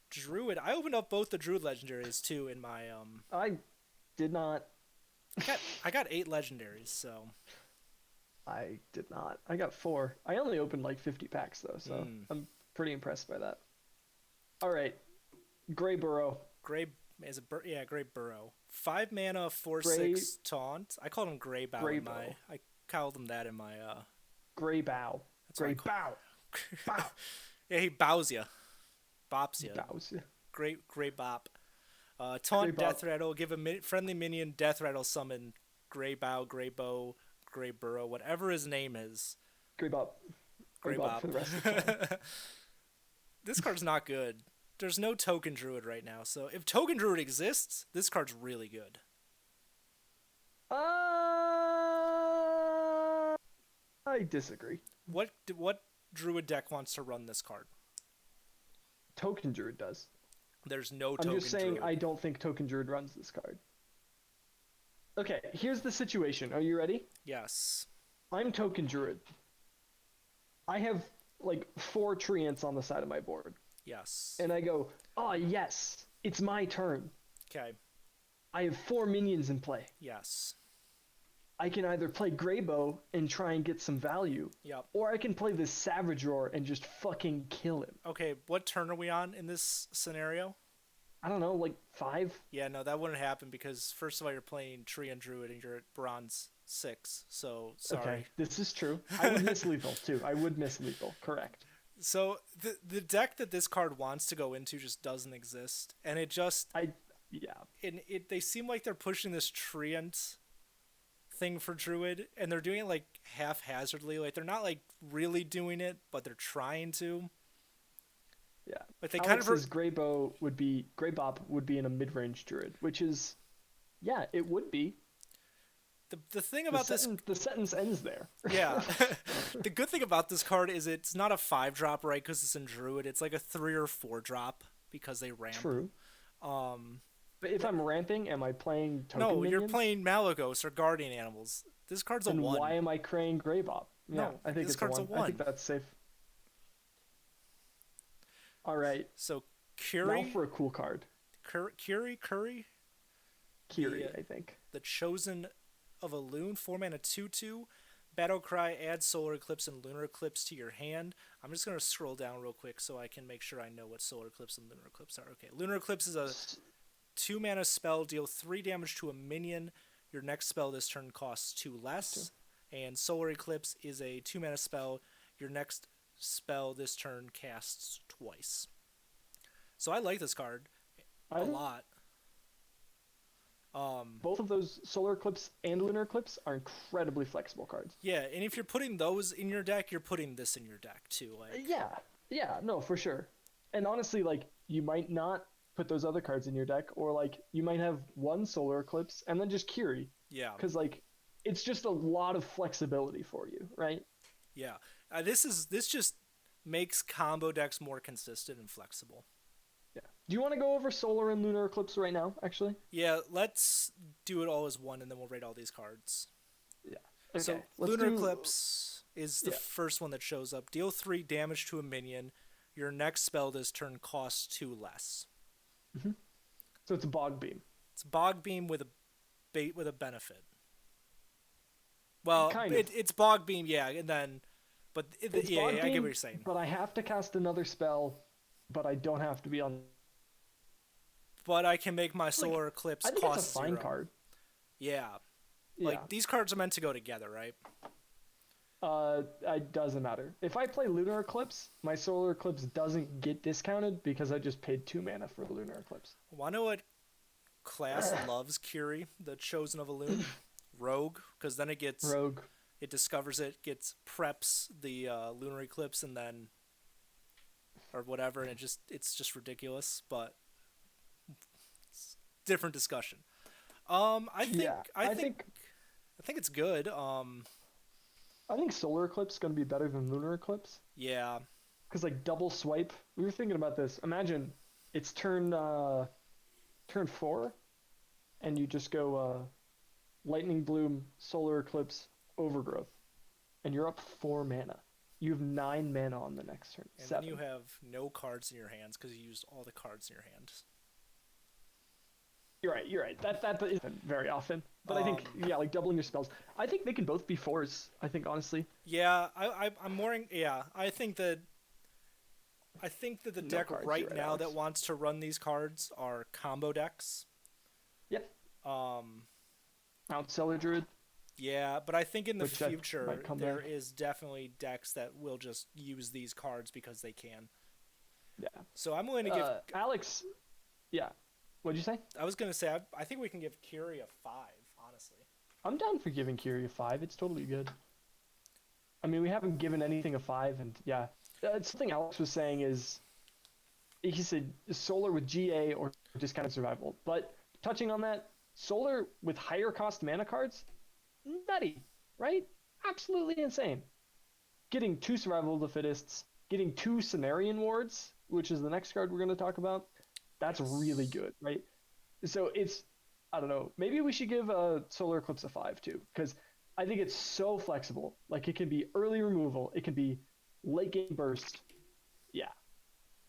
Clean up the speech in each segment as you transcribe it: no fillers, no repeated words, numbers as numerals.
Druid. I opened up both the Druid legendaries too in my I did not. I got 8 legendaries, so I did not. I got 4. I only opened like 50 packs though, so mm. I'm pretty impressed by that. All right, Gray Burrow. Gray is a yeah, Gray Burrow. 5 mana, four Gray six taunt. I called him Gray Bow in my. Graybow. I called him that in my. Gray Bow. That's what I Gray call. Bow. Bow. Yeah, he bows you, bops you. Bows. Gray Bop. Gray Taunt Bow. Death Rattle. Give a friendly minion Death Rattle summon Gray Bow, Gray Bow, Gray Burrow, whatever his name is. Gray Bob. Gray Gray Bob Bop. for the rest of the time. This card's not good. There's no Token Druid right now, so if Token Druid exists, this card's really good. I disagree. What Druid deck wants to run this card? Token Druid does. There's no I'm Token just saying Druid. I don't think Token Druid runs this card. Okay, here's the situation. Are you ready? Yes. I'm Token Druid. I have like 4 treants on the side of my board. Yes. And I go, oh yes, it's my turn. Okay. I have 4 minions in play. Yes. I can either play Greybow and try and get some value, Yep. or I can play this Savage Roar and just fucking kill him. Okay, what turn are we on in this scenario? I don't know, like 5? Yeah, no, that wouldn't happen because first of all, you're playing Tree and Druid and you're at Bronze 6. So sorry. Okay, this is true. I would miss lethal too. I would miss lethal. Correct. So the deck that this card wants to go into just doesn't exist, and Yeah. they seem like they're pushing this Treant thing for Druid, and they're doing it like haphazardly. Like they're not like really doing it, but they're trying to. Yeah. Like they Alex kind of says Greybop would be in a mid-range druid, which is, yeah, it would be. the thing about The sentence ends there. yeah. The good thing about this card is it's not a 5-drop, right? Because it's in Druid. It's like a 3 or 4-drop because they ramp. True. Um, But if I'm ramping, am I playing token no, minions? you're playing Malygos or Guardian Animals. This card's a Then 1. why am I craying Greybop? Yeah, No, I think this it's card's a a 1. I think 1. that's safe. All right. So Now for a cool card. Curry, Kiri, The, I think. the Chosen of a Loon, 4-mana 2/2. Battle Cry, add Solar Eclipse and Lunar Eclipse to your hand. I'm just going to scroll down real quick so I can make sure I know what Solar Eclipse and Lunar Eclipse are. Okay, Lunar Eclipse is a 2-mana spell, deal 3 damage to a minion. Your next spell this turn costs 2 less. And Solar Eclipse is a 2-mana spell. Your next spell this turn casts twice. So I like this card a lot. Both of those Solar Eclipse and Lunar Eclipse are incredibly flexible cards. Yeah, and if you're putting those in your deck, you're putting this in your deck too. Like, Yeah, no, for sure. And honestly, like, you might not put those other cards in your deck, or like, you might have one Solar Eclipse and then just Kiri. yeah, Because, like, it's just a lot of flexibility for you, right? yeah. This just makes combo decks more consistent and flexible. Yeah. Do you want to go over Solar and Lunar Eclipse right now, actually? Yeah, let's do it all as one, and then we'll rate all these cards. Yeah. Okay, So Lunar Eclipse is the first one that shows up. Deal 3 damage to a minion. Your next spell this turn costs 2 less. Mm-hmm. So it's a Bog Beam. It's Bog Beam with a benefit. Well, it's Bog Beam, yeah, and then, but yeah, I get what you're saying. But I have to cast another spell, but I don't have to be on. But I can make my Solar Eclipse I think cost it's a fine 0. card. Yeah. Like, these cards are meant to go together, right? It doesn't matter. If I play Lunar Eclipse, my Solar Eclipse doesn't get discounted because I just paid 2 mana for the Lunar Eclipse. Wanna know what class loves Curie, the Chosen of a Loon? Rogue, because then it gets... Rogue. It discovers it, gets preps the Lunar Eclipse, and then... Or whatever, and it's just ridiculous, but... Different discussion. I think it's good. I think Solar Eclipse is going to be better than Lunar Eclipse. Yeah. Because, like, double swipe. We were thinking about this. Imagine it's turn 4, and you just go Lightning Bloom, Solar Eclipse, Overgrowth, and you're up 4 mana. You have 9 mana on the next turn. And 7. then you have no cards in your hands because you used all the cards in your hand. You're right. You're right. That isn't very often, but I think Um, yeah, like doubling your spells. I think they can both be 4s. I think honestly, Yeah, I'm more. Yeah, I think that the no deck cards. You're right right, now that Alex. wants to run these cards are combo decks. Yeah, Um, Mount Cellar Druid, yeah, but I think in the which that might future come there back. is definitely decks that will just use these cards because they can. Yeah. So I'm willing to give. Alex. Yeah. What'd you say? I was gonna say I think we can give Kiri a 5. Honestly. I'm down for giving Kiri a 5. It's totally good. I mean, we haven't given anything a 5, and yeah, something Alex was saying is he said solar with GA or just kind of survival. But touching on that, solar with higher cost mana cards, nutty, right? Absolutely insane. Getting 2 survival of the fittest, getting 2 Cenarian wards, which is the next card we're going to talk about, that's really Yes. good, right? So it's, I don't know, maybe we should give Solar Eclipse a 5 too, because I think it's so flexible. Like it can be early removal, it can be late game burst. Yeah,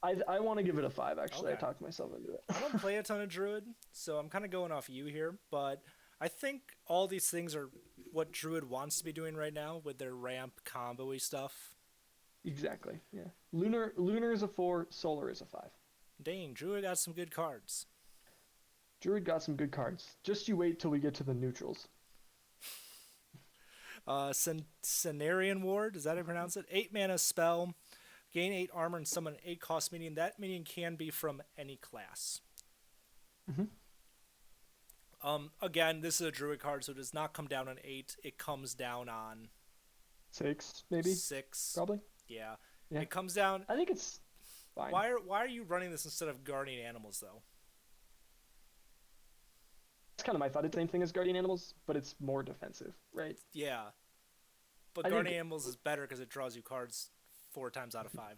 I want to give it a 5. Actually, I Okay. talked myself into it. I don't play a ton of Druid, so I'm kind of going off you here, but I think all these things are what Druid wants to be doing right now with their ramp combo-y stuff. Exactly. Yeah. Lunar is a 4. Solar is a 5. Dang, Druid got some good cards. Druid got some good cards. Just you wait till we get to the neutrals. Cenarian Ward, is that how you pronounce it? 8 mana spell, gain 8 armor and summon an 8 cost minion. That minion can be from any class. Mm-hmm. Again, this is a Druid card, so it does not come down on 8. It comes down on 6, maybe, 6. probably. Yeah. Yeah. It comes down. I think it's fine. Why are you running this instead of Guardian Animals though? It's kind of my thought. It's the same thing as Guardian Animals, but it's more defensive, right? Yeah. But I Guardian think Animals is better because it draws you cards 4 times out of 5.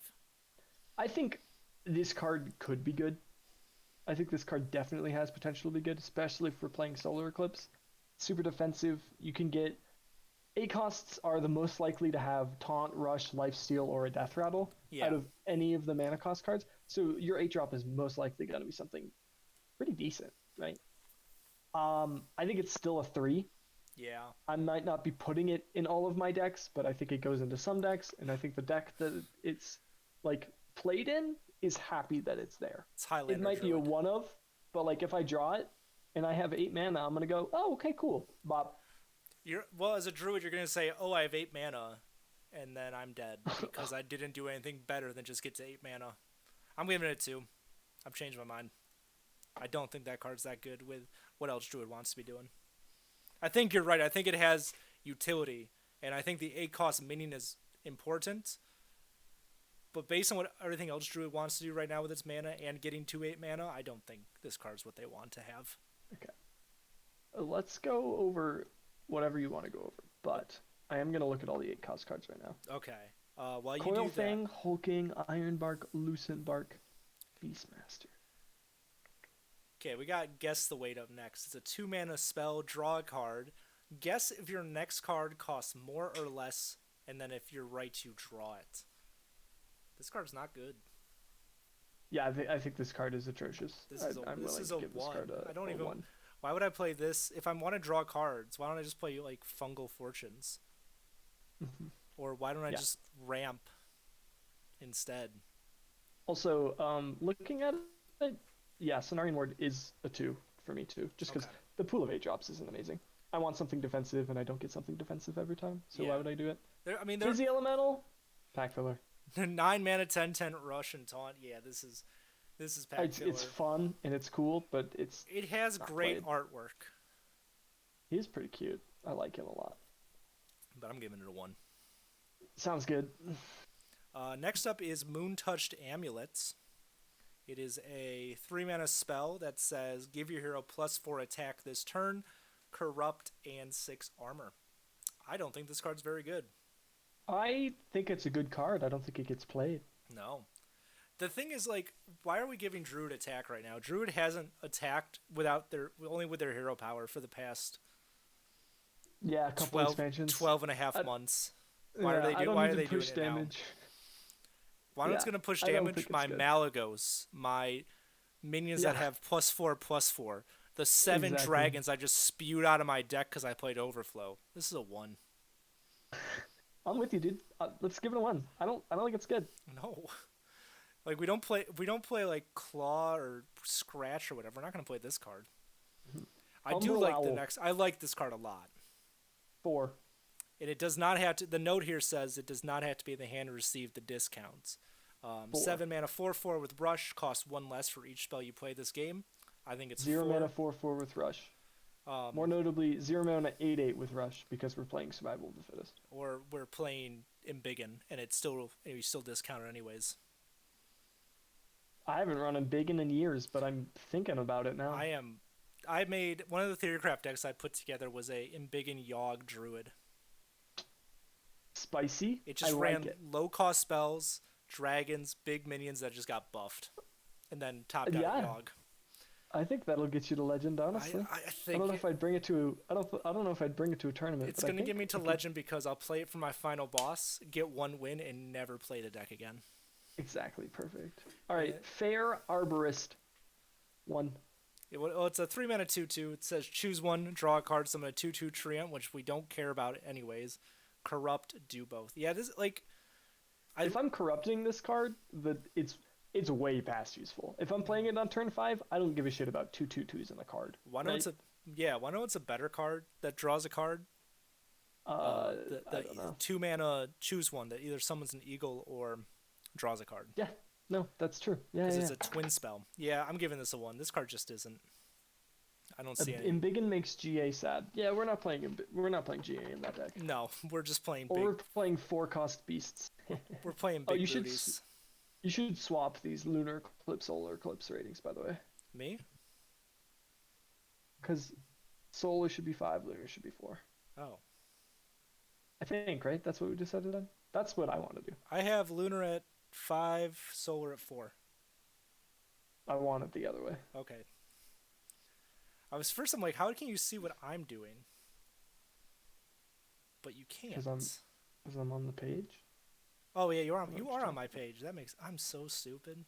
I think this card could be good. I think this card definitely has potential to be good, especially if we're playing Solar Eclipse. Super defensive. You can get 8 costs are the most likely to have Taunt, Rush, Lifesteal, or a Death Rattle Yeah. out of any of the mana cost cards. So your 8 drop is most likely going to be something pretty decent, right? I think it's still a 3. Yeah. I might not be putting it in all of my decks, but I think it goes into some decks, and I think the deck that it's like played in is happy that it's there. It's Highlander It might Druid. be a one of, but like if I draw it and I have 8 mana, I'm gonna go, oh, okay, cool, Bob. Well, as a druid, you're gonna say, "Oh, I have 8 mana," and then I'm dead because I didn't do anything better than just get to 8 mana. I'm giving it a 2. I've changed my mind. I don't think that card's that good with what else Druid wants to be doing. I think you're right. I think it has utility, and I think the 8 cost minion is important. But based on what everything else Druid wants to do right now with its mana and getting to 8 mana, I don't think this card's what they want to have. Okay, let's go over whatever you want to go over, but I am gonna look at all the 8 cost cards right now. Okay. While you Coil do Fang, that, Hulking, Ironbark, Lucent Bark, Beastmaster. okay, we got Guess the Weight up next. It's a 2 mana spell, draw a card. Guess if your next card costs more or less, and then if you're right, you draw it. This card's not good. Yeah, I think this card is atrocious. I'm willing to give this 1. card I don't a even. 1. Why would I play this if I want to draw cards? Why don't I just play like Fungal Fortunes, or why don't I Yeah. just ramp instead? Also, looking at it, yeah, Cenarian Ward is a 2 for me too, just because Okay. the pool of 8 drops isn't amazing. I want something defensive, and I don't get something defensive every time, so Yeah. why would I do it? I mean, Fizzy Elemental, pack filler. they're 9 mana, 10/10 rush and taunt. Yeah, this is pack It's filler. fun and it's cool, but it's It has not great played. artwork, He's pretty cute. I like him a lot. but I'm giving it a 1. Sounds good. Next up is Moon Touched Amulets. It is a 3 mana spell that says give your hero +4 attack this turn, corrupt, and 6 armor. I don't think this card's very good. I think it's a good card. I don't think it gets played. No. The thing is, like, why are we giving Druid attack right now? Druid hasn't attacked only with their hero power for the past Yeah, a couple 12, expansions. 12 and a half months. Yeah, I don't Why need are to they doing push it now? damage. Wano's Yeah, gonna push I don't damage. think it's My good. Malygos, my minions that Yeah, have +4/+4. The 7 exactly. dragons I just spewed out of my deck because I played Overflow. This is a 1. I'm with you, dude. Let's give it a one. I don't think it's good. No. Like we don't play like Claw or Scratch or whatever. We're not gonna play this card. I do Umbral like the Owl next. I like this card a lot. 4. And it does not have to. The note here says it does not have to be in the hand to receive the discounts. 4. 7 mana 4/4 with Rush costs 1 less for each spell you play this game. I think it's a 0 mana 4. 4/4 with Rush. More Um, notably, 0 mana 8/8 with Rush because we're playing Survival of the Fittest. or we're playing Embiggen and it's still you still discount it anyways. I haven't run Embiggen in years, but I'm thinking about it now. I am. I made one of the Theorycraft decks I put together was a Embiggen Yogg Druid. Spicy. It I just like ran it. low cost spells, dragons, big minions that just got buffed, and then topped out Yeah, Yogg. I think that'll get you to Legend. Honestly, I I think don't know if I'd bring it to. I don't know if I'd bring it to a tournament. it's But I gonna think get me to I could. Legend because I'll play it for my final boss, get 1 win, and never play the deck again. Exactly perfect. All Yeah. right, Fair Arborist. 1. Well, it's a 3 mana 2/2. It says choose one, draw a card, summon a 2/2 Treant, which we don't care about anyways. Corrupt, do both. Yeah, this like I If I'm corrupting this card, it's way past useful. If I'm playing it on turn 5, I don't give a shit about 2/2/2s in the card. why know Right? it's a yeah, why know it's a better card that draws a card. I don't know. 2 mana choose one that either summons an eagle or draws a card Yeah, no, that's true. Yeah, because yeah. it's Yeah. a twin spell. Yeah, I'm giving this a 1. This card just isn't. I don't see any. Embiggen makes GA sad. Yeah, we're not playing GA in that deck. No, we're just playing Or big. we're playing 4-cost beasts. We're playing Oh, big booties. you should swap these Lunar Eclipse, Solar Eclipse ratings, by the way, Me? because Solar should be 5, Lunar should be 4. Oh, I think, right? That's what we decided on. That's what I want to do. I have lunar at 5, solar at 4. I want it the other way. Okay. I'm like, how can you see what I'm doing? But you can't. Because I'm on the page. Oh yeah, you are I'm on trying- my page. I'm so stupid.